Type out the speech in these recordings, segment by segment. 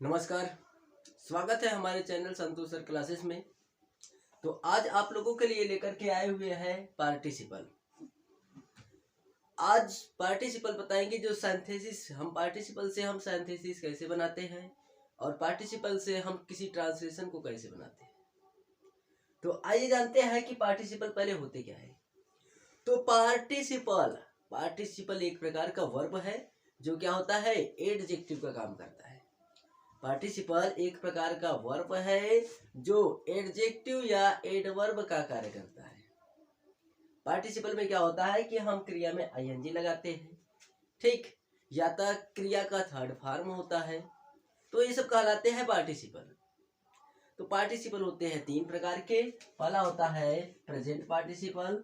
नमस्कार। स्वागत है हमारे चैनल संतोष सर क्लासेस में। तो आज आप लोगों के लिए लेकर के आए हुए हैं पार्टिसिपल। आज पार्टिसिपल बताएंगे जो सिंथेसिस, हम पार्टिसिपल से हम सिंथेसिस कैसे बनाते हैं और पार्टिसिपल से हम किसी ट्रांसलेशन को कैसे बनाते हैं। तो आइए जानते हैं कि पार्टिसिपल पहले होते क्या है। तो पार्टिसिपल एक प्रकार का वर्ब है जो क्या होता है, एडजेक्टिव का काम करता है। पार्टिसिपल एक प्रकार का वर्ब है जो एडजेक्टिव या एडवर्ब का कार्य करता है। पार्टिसिपल में क्या होता है कि हम क्रिया में आईएनजी लगाते हैं, ठीक, या तो क्रिया का थर्ड फॉर्म होता है, तो ये सब कहलाते हैं पार्टिसिपल। तो पार्टिसिपल होते हैं तीन प्रकार के। पहला होता है प्रेजेंट पार्टिसिपल,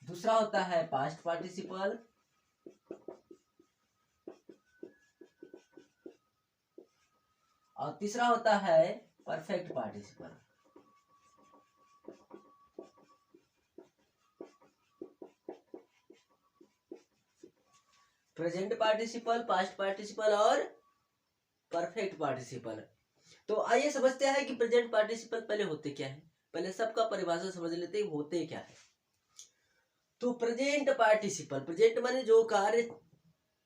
दूसरा होता है पास्ट पार्टिसिपल, और तीसरा होता है perfect participle. Present participle, past participle और परफेक्ट पार्टिसिपल। तो आइए समझते हैं कि प्रेजेंट पार्टिसिपल पहले होते क्या है। पहले सबका परिभाषा समझ लेते हैं होते क्या है। तो प्रेजेंट पार्टिसिपल, प्रेजेंट माने जो कार्य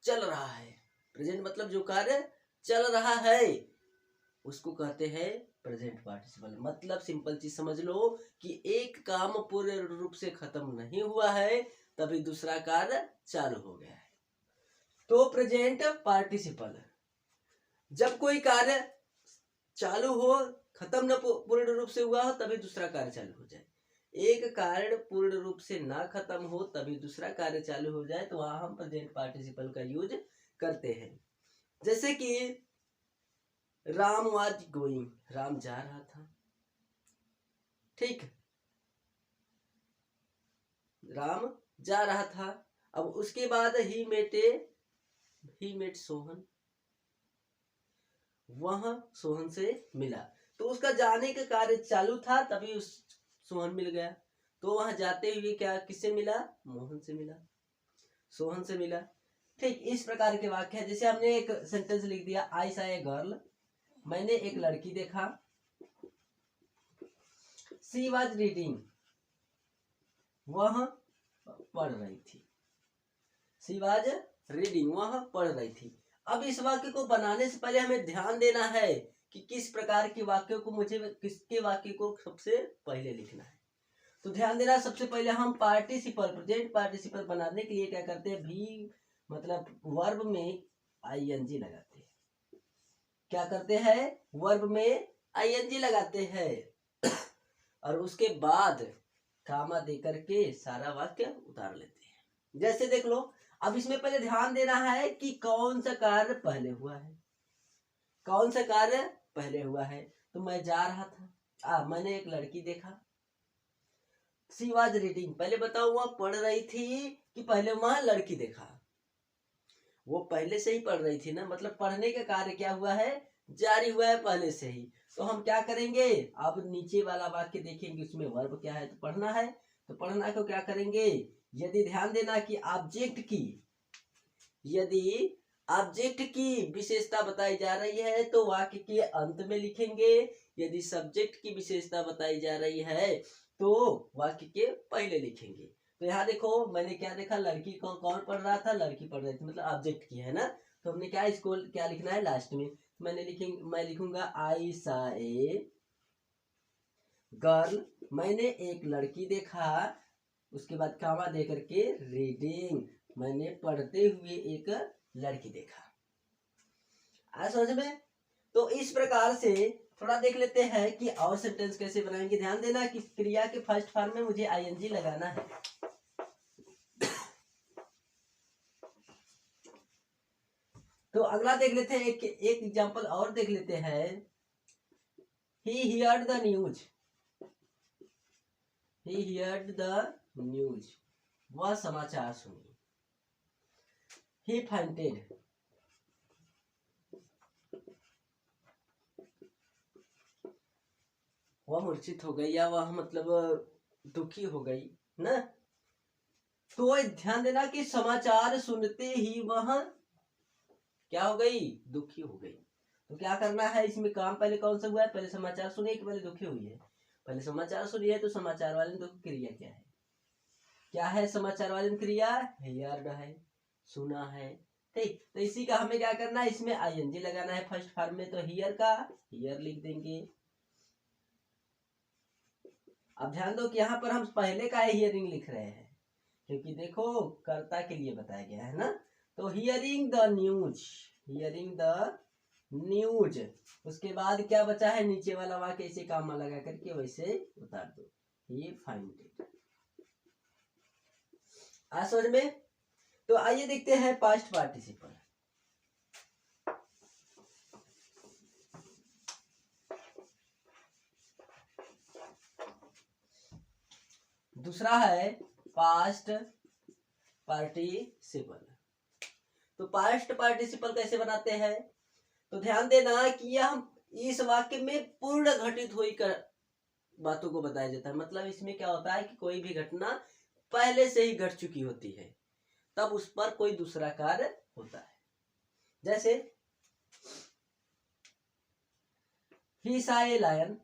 चल रहा है। प्रेजेंट मतलब जो कार्य चल रहा है उसको कहते हैं प्रेजेंट पार्टिसिपल। मतलब सिंपल चीज समझ लो कि एक काम पूर्ण रूप से खत्म नहीं हुआ है तभी दूसरा कार्य चालू हो गया है। तो प्रेजेंट पार्टिसिपल, जब कोई कार्य चालू हो, खत्म न पूर्ण रूप से हुआ हो तभी दूसरा कार्य चालू हो जाए। एक कार्य पूर्ण रूप से ना खत्म हो तभी दूसरा कार्य चालू हो जाए, तो वहां हम प्रेजेंट पार्टिसिपल का यूज करते हैं। जैसे कि राम वाज गोइंग, राम जा रहा था, ठीक, राम जा रहा था। अब उसके बाद ही मेट सोहन, वह सोहन से मिला। तो उसका जाने का कार्य चालू था तभी उस सोहन मिल गया। तो वहां जाते हुए क्या किससे मिला, मोहन से मिला, सोहन से मिला। ठीक इस प्रकार के वाक्य है। जैसे हमने एक सेंटेंस लिख दिया, आई सा ए गर्ल, मैंने एक लड़की देखा। सी वाज रीडिंग, वह पढ़ रही थी। सी वाज रीडिंग, वह पढ़ रही थी। अब इस वाक्य को बनाने से पहले हमें ध्यान देना है कि किस प्रकार के वाक्यों को मुझे किसके वाक्य को सबसे पहले लिखना है। तो ध्यान देना, सबसे पहले हम पार्टिसिपल, प्रेजेंट पार्टिसिपल बनाने के लिए क्या करते हैं, भी मतलब वर्ब में आईएनजी लगाते हैं। क्या करते हैं, वर्ब में आईएनजी लगाते हैं और उसके बाद कामा देकर के सारा वाक्य उतार लेते हैं। जैसे देख लो, अब इसमें पहले ध्यान देना है कि कौन सा कार्य पहले हुआ है, कौन सा कार्य पहले हुआ है। तो मैं जा रहा था, मैंने एक लड़की देखा। सी वाज रीडिंग, पहले बताओ वह पढ़ रही थी कि पहले वहां लड़की देखा। वो पहले से ही पढ़ रही थी ना, मतलब पढ़ने का कार्य क्या हुआ है, जारी हुआ है पहले से ही। तो हम क्या करेंगे, अब नीचे वाला वाक्य देखेंगे उसमें वर्ब क्या है, तो पढ़ना है। तो पढ़ना को क्या करेंगे, यदि ध्यान देना कि यदि ऑब्जेक्ट की विशेषता बताई जा रही है तो वाक्य के अंत में लिखेंगे। यदि सब्जेक्ट की विशेषता बताई जा रही है तो वाक्य के पहले लिखेंगे। तो यहाँ देखो, मैंने क्या देखा, लड़की को कौन पढ़ रहा था, लड़की पढ़ रही थी, मतलब ऑब्जेक्ट की है ना। तो हमने क्या इसको क्या लिखना है लास्ट में, मैं लिखूंगा आई सा ए गर्ल, मैंने एक लड़की देखा। उसके बाद कामा दे करके रीडिंग, मैंने पढ़ते हुए एक लड़की देखा। आया समझ में। तो इस प्रकार से थोड़ा देख लेते हैं कि और सेंटेंस कैसे बनाएंगे। ध्यान देना कि क्रिया के फर्स्ट फॉर्म में मुझे आईएनजी लगाना है। तो अगला देख लेते हैं, एक एग्जांपल और देख लेते हैं। He heard the news, he heard the news, वह समाचार सुनी। ही फेंटेड, वह मूर्छित हो गई, या वह मतलब दुखी हो गई ना। तो ध्यान देना कि समाचार सुनते ही वह क्या हो गई, दुखी हो गई। तो क्या करना है इसमें काम, पहले कौन सा हुआ है, पहले समाचार सुनिए कि पहले दुखी हुई है। पहले समाचार सुनिए, तो समाचार वाले दुख क्रिया क्या है, क्या है समाचार वाले क्रिया, हेयर्ड है, सुना है। ठीक, तो इसी का हमें क्या करना है, इसमें आईएनजी लगाना है फर्स्ट फॉर्म में, तो हियर का हियर लिख देंगे। अब ध्यान दो कि यहाँ पर हम पहले का हियरिंग लिख रहे हैं, क्योंकि देखो कर्ता के लिए बताया गया है ना। तो hearing the news, hearing the news, उसके बाद क्या बचा है, नीचे वाला वाक्य ऐसे काम लगा करके वैसे उतार दो, ही फाइंड इट। आज समझ में। तो आइए देखते हैं पास्ट पार्टिसिपल। दूसरा है पास्ट पार्टिसिपल। तो पास्ट पार्टिसिपल कैसे बनाते हैं, तो ध्यान देना कि यह इस वाक्य में पूर्ण घटित हुई कर बातों को बताया जाता है। मतलब इसमें क्या होता है कि कोई भी घटना पहले से ही घट चुकी होती है, तब उस पर कोई दूसरा कार्य होता है। जैसे ही saw a lion,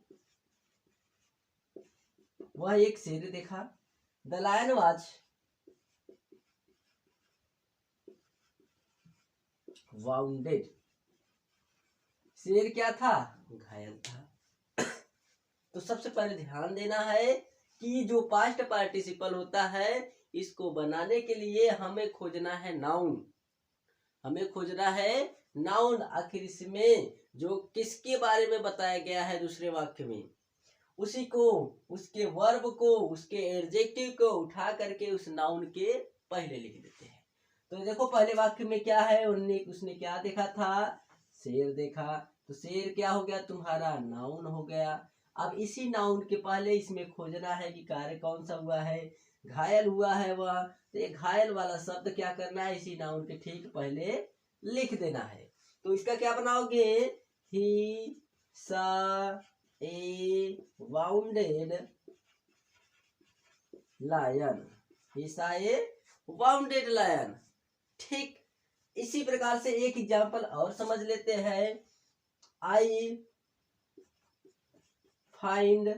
वह एक शेर देखा। द लायन वाज वाउंडेड, शेर क्या था, घायल था। तो सबसे पहले ध्यान देना है कि जो पास्ट पार्टिसिपल होता है, इसको बनाने के लिए हमें खोजना है नाउन, हमें खोजना है नाउन। आखिर इसमें जो किसके बारे में बताया गया है दूसरे वाक्य में, उसी को, उसके वर्ब को, उसके एडजेक्टिव को उठा करके उस नाउन के पहले लिख देते हैं। तो देखो पहले वाक्य में क्या है, उसने क्या देखा था, शेर देखा। तो शेर क्या हो गया, तुम्हारा नाउन हो गया। अब इसी नाउन के पहले इसमें खोजना है कि कार्य कौन सा हुआ है, घायल हुआ है वह। तो ये घायल वाला शब्द क्या करना है, इसी नाउन के ठीक पहले लिख देना है। तो इसका क्या बनाओगे, ही सा ए वाउंडेड लायन, ही सा ए वाउंडेड लायन। ठीक इसी प्रकार से एक एग्जाम्पल और समझ लेते हैं। I find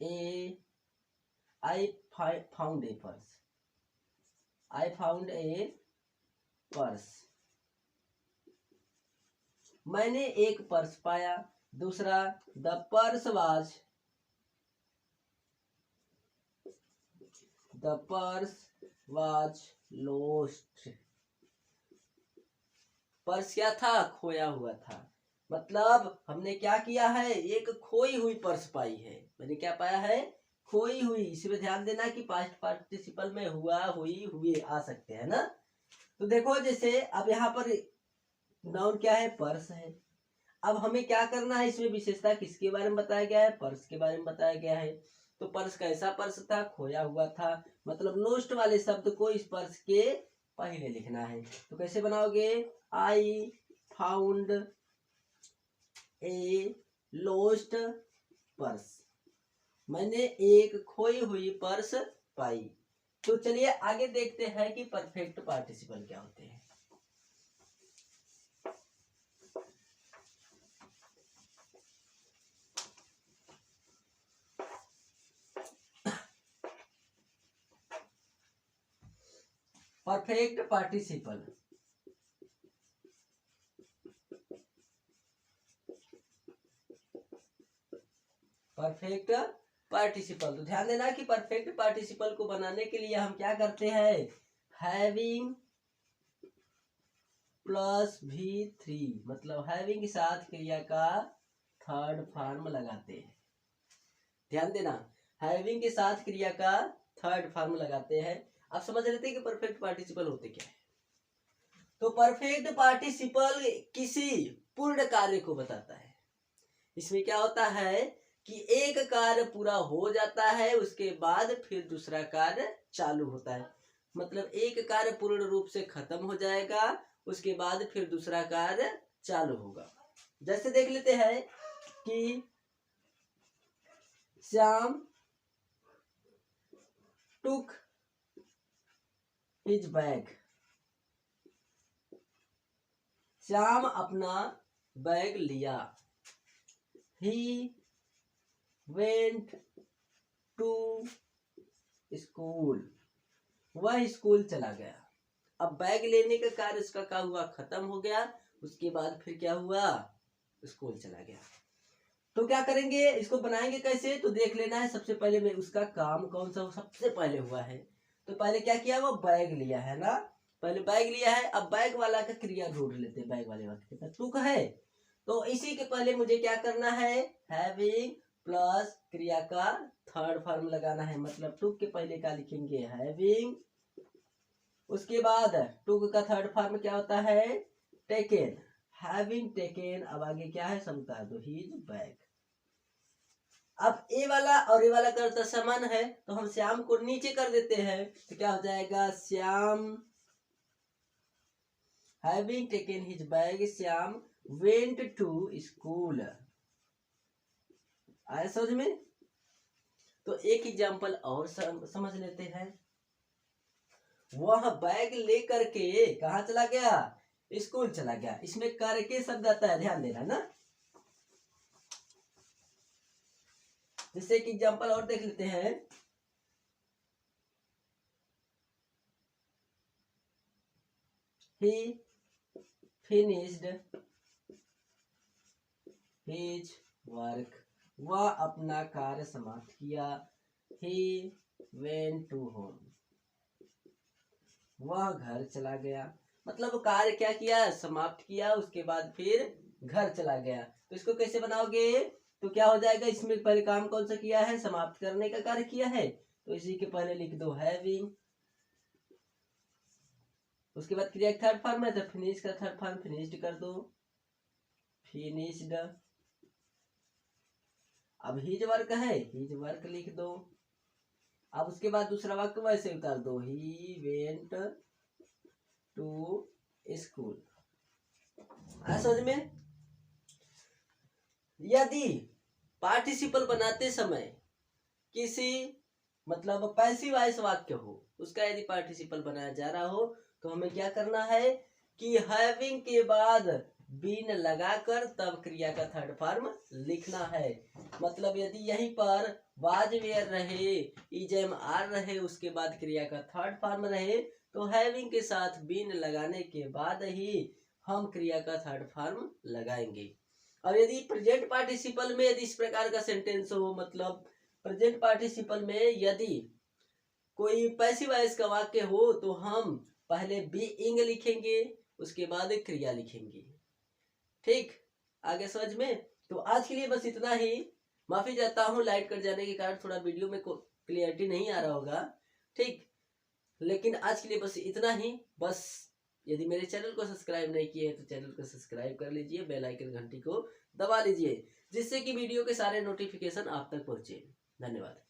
A, I found a purse, I found a purse, मैंने एक पर्स पाया। दूसरा, the purse was, the purse was lost, purse क्या था, खोया हुआ था। मतलब हमने क्या किया है, एक खोई हुई पर्स पाई है। मैंने क्या पाया है, खोई हुई। इसमें ध्यान देना कि पास्ट पार्टिसिपल में हुआ, हुई, हुए आ सकते हैं ना। तो देखो जैसे अब यहाँ पर नाउन क्या है, पर्स है। अब हमें क्या करना है, इसमें विशेषता किसके बारे में बताया गया है, पर्स के बारे में बताया गया है। तो पर्स कैसा पर्स था, खोया हुआ था। मतलब लोस्ट वाले शब्द को इस पर्स के पहले लिखना है। तो कैसे बनाओगे, I found a lost purse, मैंने एक खोई हुई पर्स पाई। तो चलिए आगे देखते हैं कि परफेक्ट पार्टिसिपल क्या होते हैं। Perfect participle, perfect participle. तो ध्यान देना कि परफेक्ट पार्टिसिपल को बनाने के लिए हम क्या करते हैं, हैविंग प्लस V3, मतलब हैविंग के साथ क्रिया का थर्ड फॉर्म लगाते हैं। ध्यान देना, हैविंग के साथ क्रिया का थर्ड फॉर्म लगाते हैं। आप समझ लेते हैं कि परफेक्ट पार्टिसिपल होते क्या है। तो परफेक्ट पार्टिसिपल किसी पूर्ण कार्य को बताता है। इसमें क्या होता है कि एक कार्य पूरा हो जाता है, उसके बाद फिर दूसरा कार्य चालू होता है। मतलब एक कार्य पूर्ण रूप से खत्म हो जाएगा, उसके बाद फिर दूसरा कार्य चालू होगा। जैसे देख लेते हैं कि Shyam took his bag, Shyam अपना बैग लिया। he went to school, वह स्कूल चला गया। अब बैग लेने का कार्य उसका क्या हुआ, खत्म हो गया। उसके बाद फिर क्या हुआ, स्कूल चला गया। तो क्या करेंगे, इसको बनाएंगे कैसे, तो देख लेना है। सबसे पहले में उसका काम कौन सा सबसे पहले हुआ है, तो पहले क्या किया, वो बैग लिया है ना, पहले बैग लिया है। अब बैग वाला का क्रिया ढूंढ लेते हैं। बैग वाले वाक्य का टुक है, तो इसी के पहले मुझे क्या करना है, हैविंग प्लस क्रिया का थर्ड फॉर्म लगाना है। मतलब टुक के पहले क्या लिखेंगे, हैविंग। उसके बाद टुक का थर्ड फॉर्म क्या होता है, टेकन, हैविंग टेकन। अब आगे क्या है, समता दो, हिज बैग। अब ए वाला और ए वाला करता समान है, तो हम श्याम को नीचे कर देते हैं। तो क्या हो जाएगा, Shyam having taken his bag, Shyam went to school. आया समझ में। तो एक एग्जांपल और समझ लेते हैं। वह बैग लेकर के कहा चला गया, स्कूल चला गया। इसमें करके शब्द आता है, ध्यान देना ना। जैसे एक एग्जांपल और देख लेते हैं। he finished his work, वह अपना कार्य समाप्त किया। he went to home, वह घर चला गया। मतलब कार्य क्या किया, समाप्त किया, उसके बाद फिर घर चला गया। तो इसको कैसे बनाओगे, तो क्या हो जाएगा, इसमें पहले काम कौन सा किया है, समाप्त करने का कार्य किया है, तो इसी के पहले लिख दो हैविंग। उसके बाद क्रिया थर्ड फॉर्म है, तो फिनिश का थर्ड फॉर्म फिनिश्ड कर दो, फिनिश्ड। अब हिज वर्क है, हिज वर्क लिख दो। अब उसके बाद दूसरा वाक्य वैसे उतार दो, ही वेंट टू स्कूल। समझ में। यदि पार्टिसिपल बनाते समय किसी मतलब पैसिव वॉइस वाक्य हो, उसका यदि पार्टिसिपल बनाया जा रहा हो, तो हमें क्या करना है कि हैविंग के बाद बीन लगाकर तब क्रिया का थर्ड फॉर्म लिखना है। मतलब यदि यहीं पर वाज वेयर रहे, इज एम आर रहे, उसके बाद क्रिया का थर्ड फॉर्म रहे, तो हैविंग के साथ बीन लगाने के बाद ही हम क्रिया का थर्ड फॉर्म लगाएंगे। और यदि प्रेजेंट पार्टिसिपल में यदि इस प्रकार का सेंटेंस हो, मतलब प्रेजेंट पार्टिसिपल में यदि कोई पैसिव वॉइस का वाक्य हो, तो हम पहले बीइंग लिखेंगे, उसके बाद क्रिया लिखेंगे। ठीक, आगे समझ में। तो आज के लिए बस इतना ही। माफी चाहता हूँ, लाइट कट जाने के कारण थोड़ा वीडियो में क्लियरिटी नहीं आ रहा होगा। ठीक, लेकिन आज के लिए बस इतना ही। बस यदि मेरे चैनल को सब्सक्राइब नहीं किए हैं तो चैनल को सब्सक्राइब कर लीजिए, बेल आइकन घंटी को दबा लीजिए, जिससे कि वीडियो के सारे नोटिफिकेशन आप तक पहुंचे। धन्यवाद।